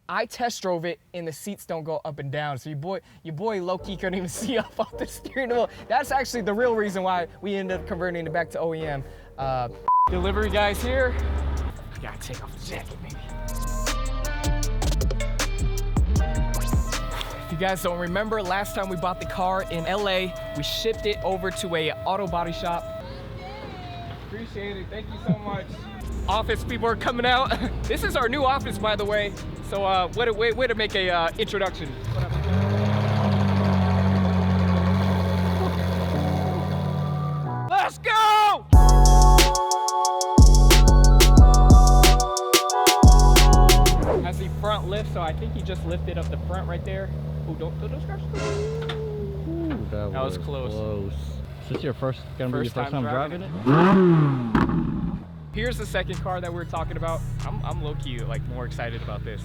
I test drove it and the seats don't go up and down. So your boy low-key couldn't even see up off the steering wheel. That's actually the real reason why we ended up converting it back to OEM. Delivery guys here. I gotta take off the jacket, baby. If you guys don't remember, last time we bought the car in LA, we shipped it over to a auto body shop. Appreciate it, thank you so much. Office people are coming out. This is our new office, by the way. So way to make a introduction. What up? Let's go! Has the front lift, so I think he just lifted up the front right there. Oh, don't scratch the Ooh, that was close. Is this your first time driving it? Here's the second car that we were talking about. I'm low-key like more excited about this.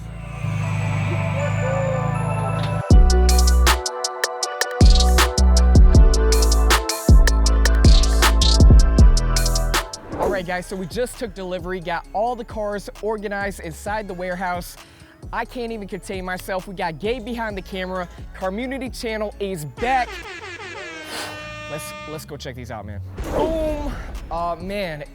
All right, guys, so we just took delivery, got all the cars organized inside the warehouse. I can't even contain myself. We got Gabe behind the camera. Community channel is back. Let's go check these out, man. Boom. Man,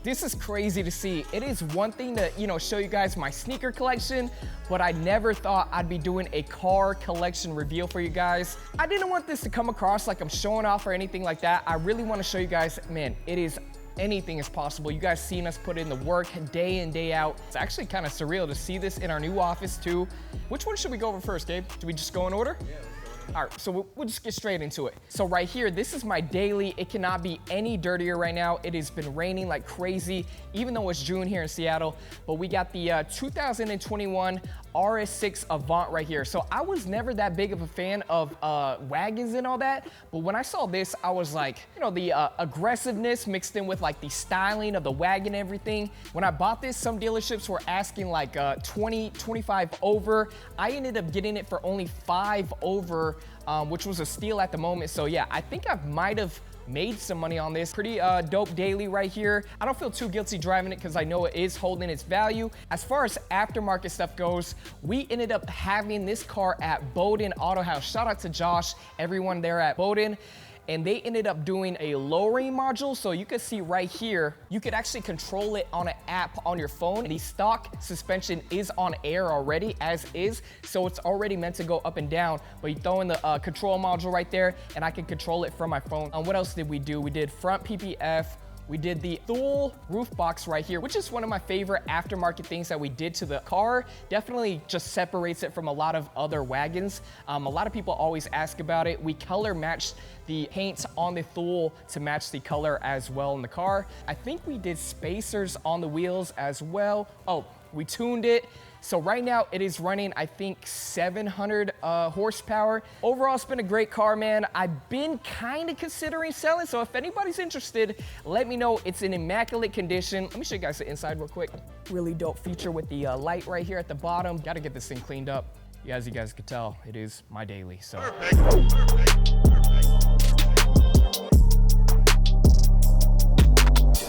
this is crazy to see. It is one thing to, show you guys my sneaker collection, but I never thought I'd be doing a car collection reveal for you guys. I didn't want this to come across like I'm showing off or anything like that. I really want to show you guys, man, anything is possible. You guys seen us put in the work day in, day out. It's actually kind of surreal to see this in our new office too. Which one should we go over first, Gabe? Do we just go in order? Yeah. All right, so we'll just get straight into it. So right here, this is my daily. It cannot be any dirtier right now. It has been raining like crazy, even though it's June here in Seattle. But we got the 2021 RS6 Avant right here. So I was never that big of a fan of wagons and all that, but when I saw this, I was like, the aggressiveness mixed in with like the styling of the wagon and everything. When I bought this, some dealerships were asking like 20, 25 over. I ended up getting it for only 5 over, which was a steal at the moment. So yeah, I think I might have made some money on this. Pretty dope daily right here. I don't feel too guilty driving it because I know it is holding its value. As far as aftermarket stuff goes, we ended up having this car at Bowden Auto House. Shout out to Josh, everyone there at Bowden. And they ended up doing a lowering module. So you can see right here, you could actually control it on an app on your phone. The stock suspension is on air already as is. So it's already meant to go up and down, but you throw in the control module right there and I can control it from my phone. What else did we do? We did front PPF. We did the Thule roof box right here, which is one of my favorite aftermarket things that we did to the car. Definitely just separates it from a lot of other wagons. A lot of people always ask about it. We color matched the paint on the Thule to match the color as well in the car. I think we did spacers on the wheels as well. Oh, we tuned it. So right now it is running, I think 700 horsepower. Overall, it's been a great car, man. I've been kind of considering selling. So if anybody's interested, let me know. It's in immaculate condition. Let me show you guys the inside real quick. Really dope feature with the light right here at the bottom. Got to get this thing cleaned up. As you guys could tell, it is my daily, so.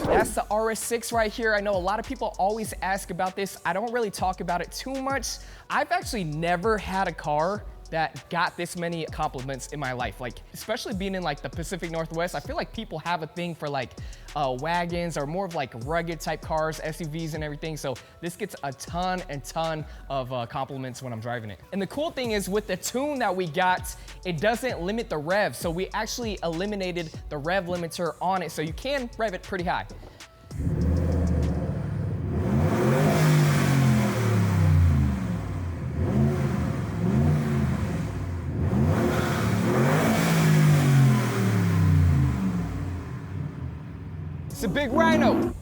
That's the RS6 right here. I know a lot of people always ask about this. I don't really talk about it too much. I've actually never had a car that got this many compliments in my life. Like, especially being in like the Pacific Northwest, I feel like people have a thing for like wagons or more of like rugged type cars, SUVs and everything. So this gets a ton of compliments when I'm driving it. And the cool thing is with the tune that we got, it doesn't limit the rev. So we actually eliminated the rev limiter on it. So you can rev it pretty high. It's a big rhino.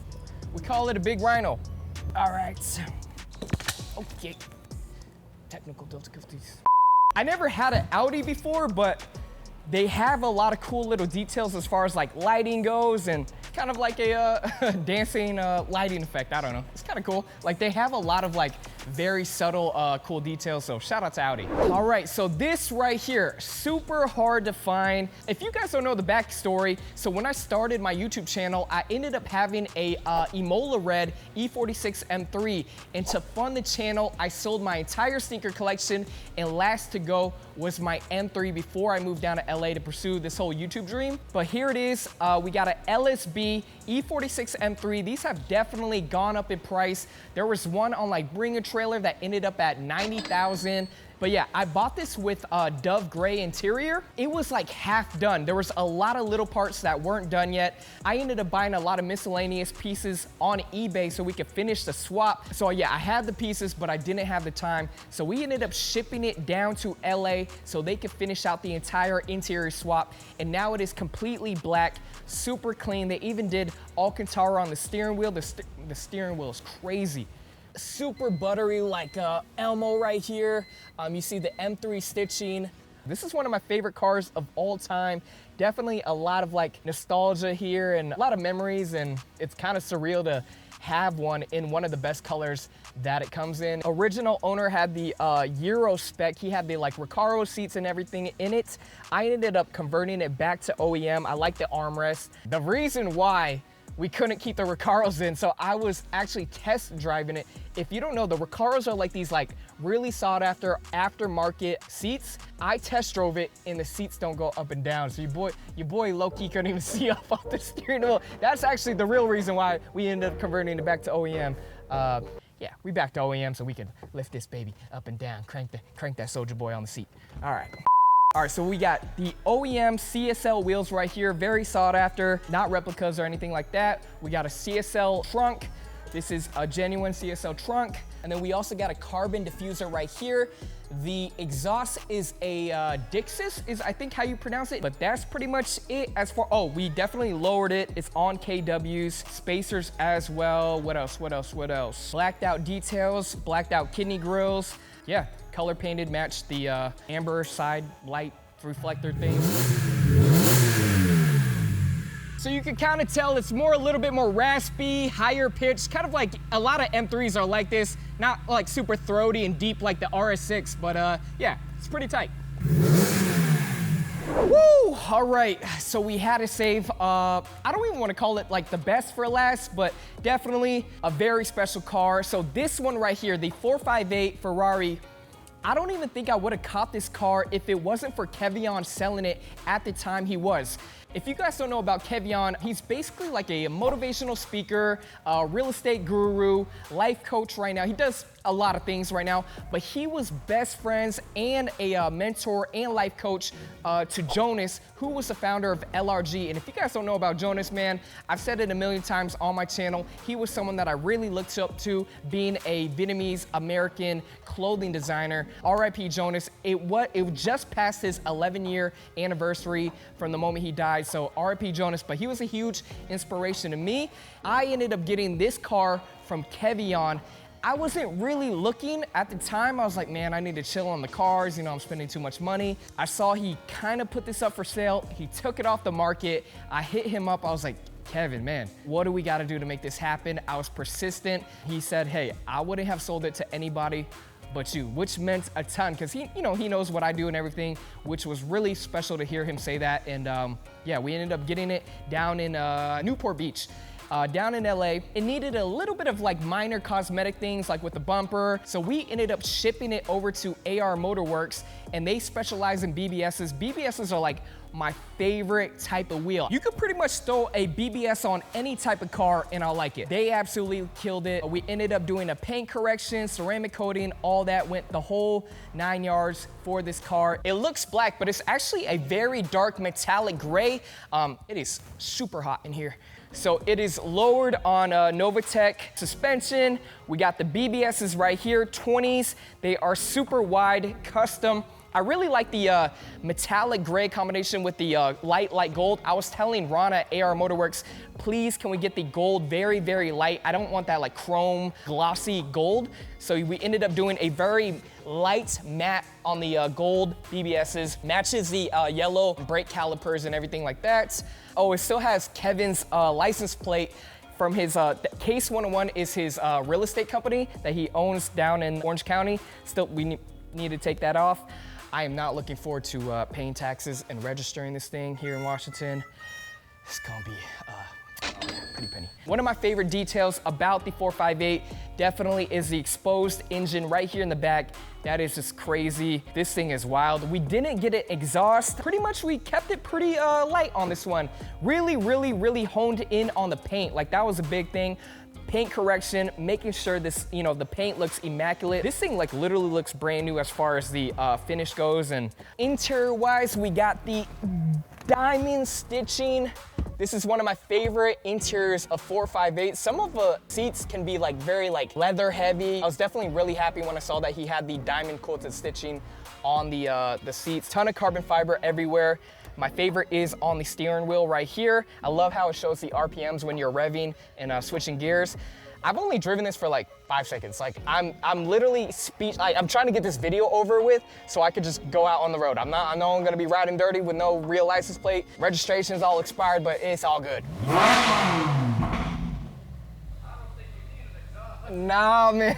We call it a big rhino. All right. Okay. Technical difficulties. I never had an Audi before, but they have a lot of cool little details as far as like lighting goes and kind of like a dancing lighting effect. I don't know. It's kind of cool. Like they have a lot of like very subtle, cool details. So shout out to Audi. All right, so this right here, super hard to find. If you guys don't know the backstory, so when I started my YouTube channel, I ended up having a Imola Red E46 M3. And to fund the channel, I sold my entire sneaker collection, and last to go was my M3 before I moved down to LA to pursue this whole YouTube dream. But here it is, we got a LSB E46 M3. These have definitely gone up in price. There was one on like Bring a Trailer that ended up at 90,000. But yeah, I bought this with Dove Gray interior. It was like half done. There was a lot of little parts that weren't done yet. I ended up buying a lot of miscellaneous pieces on eBay so we could finish the swap. So yeah, I had the pieces, but I didn't have the time. So we ended up shipping it down to LA so they could finish out the entire interior swap. And now it is completely black, super clean. They even did Alcantara on the steering wheel. The steering wheel is crazy. Super buttery, like Elmo right here. You see the M3 stitching. This is one of my favorite cars of all time. Definitely a lot of like nostalgia here and a lot of memories, and it's kind of surreal to have one in one of the best colors that it comes in. Original owner had the Euro spec. He had the like Recaro seats and everything in it. I ended up converting it back to OEM. I like the armrest. The reason why we couldn't keep the Recaros in, so I was actually test driving it. If you don't know, the Recaros are like these like really sought after aftermarket seats. I test drove it and the seats don't go up and down. So your boy low-key couldn't even see up off the steering wheel. That's actually the real reason why we ended up converting it back to OEM. Yeah, we back to OEM so we can lift this baby up and down, crank that Soulja Boy on the seat. All right. All right, so we got the OEM CSL wheels right here, very sought after, not replicas or anything like that. We got a CSL trunk. This is a genuine CSL trunk. And then we also got a carbon diffuser right here. The exhaust is a Dixis, is I think how you pronounce it, but that's pretty much it as far, oh, we definitely lowered it. It's on KWs, spacers as well. What else? Blacked out details, blacked out kidney grills. Yeah, color painted, matched the amber side light reflector thing. So you can kind of tell it's a little bit more raspy, higher pitched, kind of like a lot of M3s are like this, not like super throaty and deep like the RS6, but yeah, it's pretty tight. Woo! All right, so we had to save, I don't even want to call it like the best for last, but definitely a very special car. So this one right here, the 458 Ferrari, I don't even think I would have caught this car if it wasn't for Kevion selling it at the time he was. If you guys don't know about Kevion, he's basically like a motivational speaker, a real estate guru, life coach right now. He does a lot of things right now, but he was best friends and a mentor and life coach to Jonas, who was the founder of LRG. And if you guys don't know about Jonas, man, I've said it a million times on my channel. He was someone that I really looked up to, being a Vietnamese American clothing designer. RIP Jonas. It just passed his 11-year anniversary from the moment he died. So RIP Jonas, but he was a huge inspiration to me. I ended up getting this car from Kevion. I wasn't really looking at the time. I was like, man, I need to chill on the cars. You know, I'm spending too much money. I saw he kind of put this up for sale. He took it off the market. I hit him up. I was like, Kevin, man, what do we got to do to make this happen? I was persistent. He said, hey, I wouldn't have sold it to anybody but you, which meant a ton because he knows what I do and everything, which was really special to hear him say that. And yeah, we ended up getting it down in Newport Beach. Down in LA. It needed a little bit of like minor cosmetic things like with the bumper. So we ended up shipping it over to AR Motorworks, and they specialize in BBSs. BBSs are like my favorite type of wheel. You could pretty much throw a BBS on any type of car and I'll like it. They absolutely killed it. We ended up doing a paint correction, ceramic coating, all that went the whole 9 yards for this car. It looks black, but it's actually a very dark metallic gray. It is super hot in here. So it is lowered on Novatech suspension. We got the BBSs right here, 20s. They are super wide, custom. I really like the metallic gray combination with the light gold. I was telling Ron at AR Motorworks, please can we get the gold very, very light? I don't want that like chrome glossy gold. So we ended up doing a very light matte on the gold BBSs. Matches the yellow brake calipers and everything like that. Oh, it still has Kevin's license plate from his, Case 101 is his real estate company that he owns down in Orange County. Still, we need to take that off. I am not looking forward to paying taxes and registering this thing here in Washington. It's gonna be pretty penny. One of my favorite details about the 458 definitely is the exposed engine right here in the back. That is just crazy. This thing is wild. We didn't get an exhaust. Pretty much we kept it pretty light on this one. Really honed in on the paint. Like that was a big thing. Paint correction, making sure this, you know, the paint looks immaculate. This thing like literally looks brand new as far as the finish goes. And interior wise, we got the diamond stitching. This is one of my favorite interiors of 458. Some of the seats can be like very like leather heavy. I was definitely really happy when I saw that he had the diamond quilted stitching on the seats. Ton of carbon fiber everywhere. My favorite is on the steering wheel right here. I love how it shows the RPMs when you're revving and switching gears. I've only driven this for like 5 seconds. Like I'm literally I'm trying to get this video over with so I could just go out on the road. I know I'm gonna be riding dirty with no real license plate. Registration's all expired, but it's all good. Nah, man.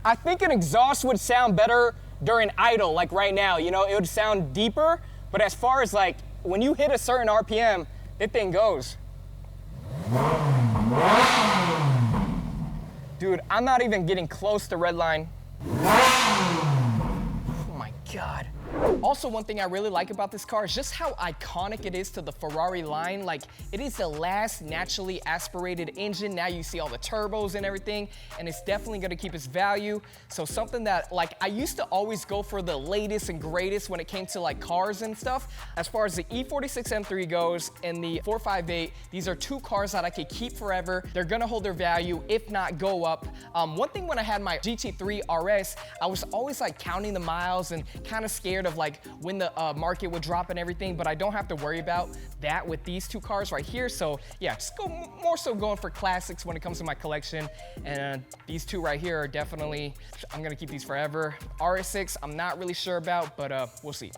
I think an exhaust would sound better during idle, like right now. You know, it would sound deeper, but as far as like, when you hit a certain RPM, that thing goes. Dude, I'm not even getting close to red line. Oh my God. Also, one thing I really like about this car is just how iconic it is to the Ferrari line. Like, it is the last naturally aspirated engine. Now you see all the turbos and everything, and it's definitely gonna keep its value. So something that, like, I used to always go for the latest and greatest when it came to like cars and stuff. As far as the E46 M3 goes and the 458, these are two cars that I could keep forever. They're gonna hold their value, if not go up. One thing when I had my GT3 RS, I was always like counting the miles and kind of scared of like when the market would drop and everything, but I don't have to worry about that with these two cars right here. So yeah, just go more so going for classics when it comes to my collection. And these two right here are definitely, I'm gonna keep these forever. RS6, I'm not really sure about, but we'll see.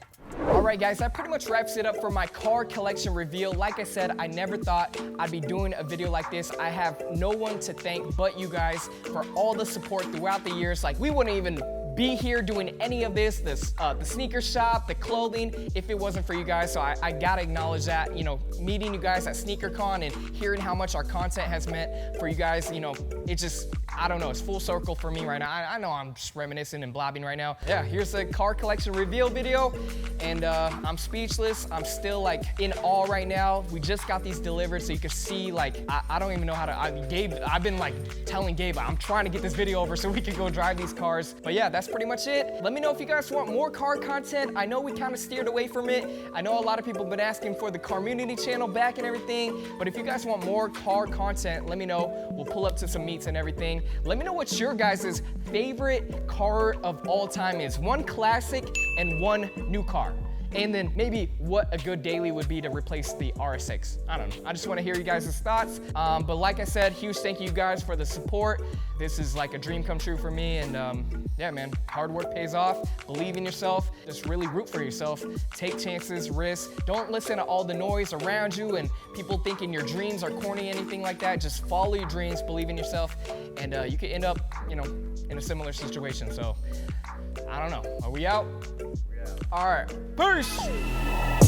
All right, guys, that pretty much wraps it up for my car collection reveal. Like I said, I never thought I'd be doing a video like this. I have no one to thank but you guys for all the support throughout the years. Like, we wouldn't even be here doing any of this, the sneaker shop, the clothing, if it wasn't for you guys. So I gotta acknowledge that, you know, meeting you guys at SneakerCon and hearing how much our content has meant for you guys, you know, it just, I don't know, it's full circle for me right now. I know I'm just reminiscing and blabbing right now. Yeah, here's the car collection reveal video, and I'm speechless. I'm still like in awe right now. We just got these delivered, so you can see, like, I don't even know how to, I've been like telling Gabe, I'm trying to get this video over so we can go drive these cars. But yeah, that's pretty much it. Let me know if you guys want more car content. I know we kind of steered away from it. I know a lot of people have been asking for the Carmunity channel back and everything, but if you guys want more car content, let me know. We'll pull up to some meets and everything. Let me know what your guys' favorite car of all time is. One classic and one new car. And then maybe what a good daily would be to replace the RS6. I don't know. I just want to hear you guys' thoughts. But like I said, huge thank you guys for the support. This is like a dream come true for me. And yeah, man, hard work pays off. Believe in yourself. Just really root for yourself. Take chances, risks. Don't listen to all the noise around you and people thinking your dreams are corny, anything like that. Just follow your dreams, believe in yourself, and you could end up, you know, in a similar situation. So I don't know. Are we out? All right, peace.